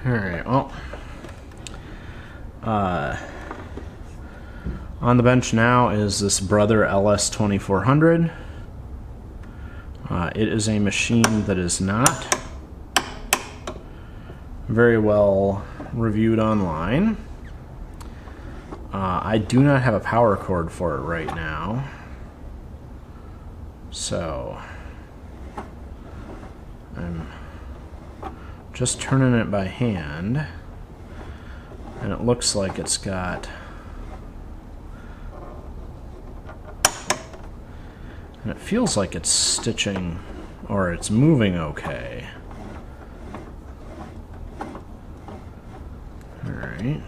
Alright, well, on the bench now is this Brother LS2400. It is a machine that is not very well reviewed online. I do not have a power cord for it right now, so I'm just turning it by hand, and it looks like it's got, and it feels like it's stitching, or it's moving okay. Alright.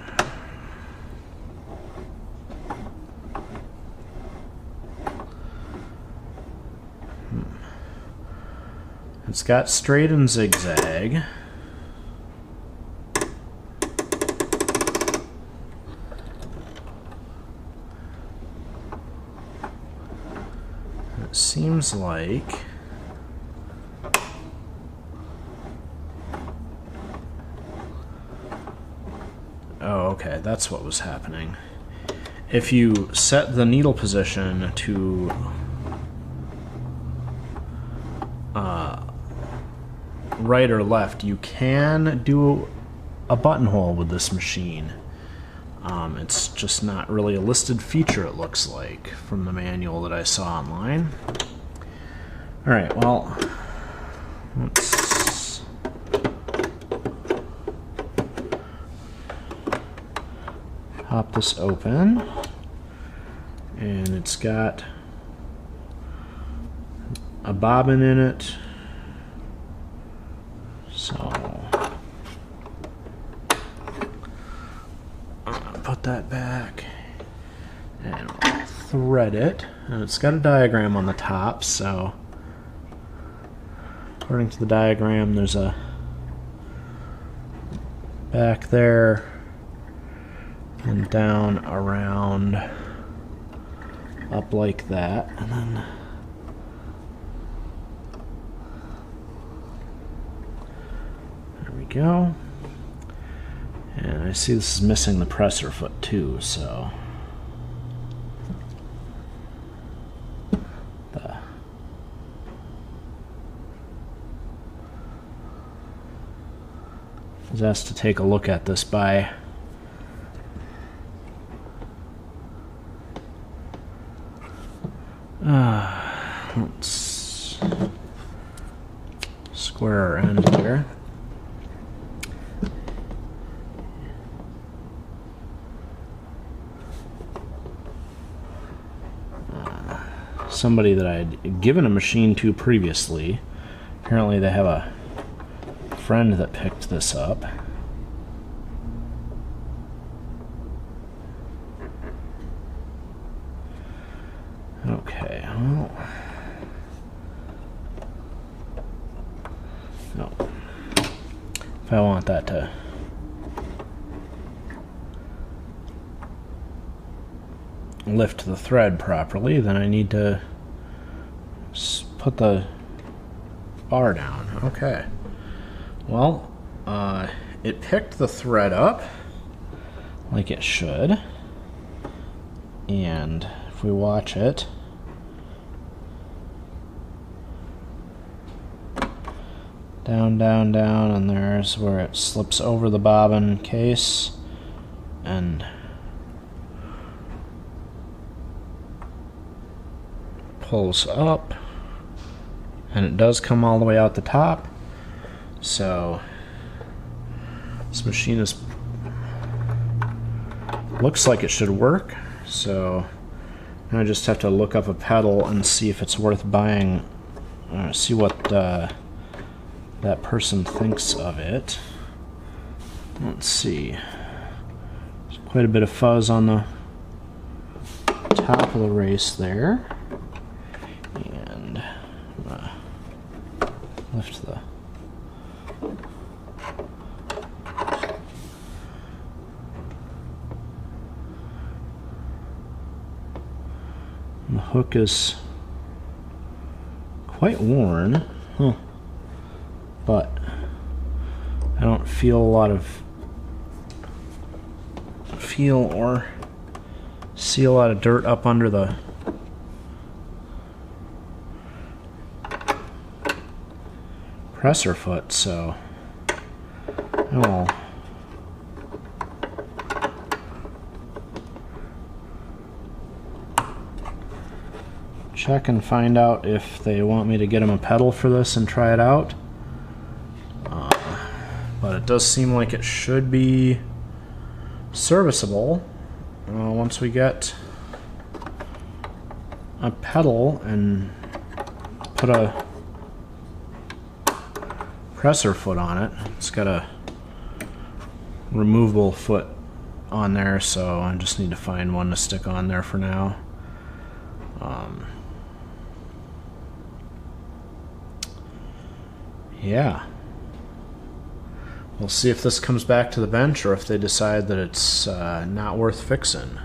It's got straight and zigzag. It seems like okay, that's what was happening. If you set the needle position to right or left, you can do a buttonhole with this machine. It's just not really a listed feature, it looks like, from the manual that I saw online. Alright, well, let's pop this open, and it's got a bobbin in it, so I'm gonna put that back and we'll thread it, and it's got a diagram on the top, so according to the diagram there's a back there and down, around, up like that, and then there we go. And I see this is missing the presser foot too, so I was asked to take a look at this by let's square our end here. Somebody that I had given a machine to previously, apparently they have a friend that picked this up. Okay, well, no. If I want that to lift the thread properly, then I need to put the bar down. Okay. Well, it picked the thread up like it should, and if we watch it, down, down, down, and there's where it slips over the bobbin case and pulls up, and it does come all the way out the top. So this machine is looks like it should work. So now I just have to look up a pedal and see if it's worth buying. See what that person thinks of it. Let's see. There's quite a bit of fuzz on the top of the race there. And I'm gonna lift the hook is quite worn, but don't feel a lot of or see a lot of dirt up under the presser foot, so I'll check and find out if they want me to get them a pedal for this and try it out. But it does seem like it should be serviceable once we get a pedal and put a presser foot on it. It's got a removable foot on there, so I just need to find one to stick on there for now. Yeah. We'll see if this comes back to the bench or if they decide that it's not worth fixing.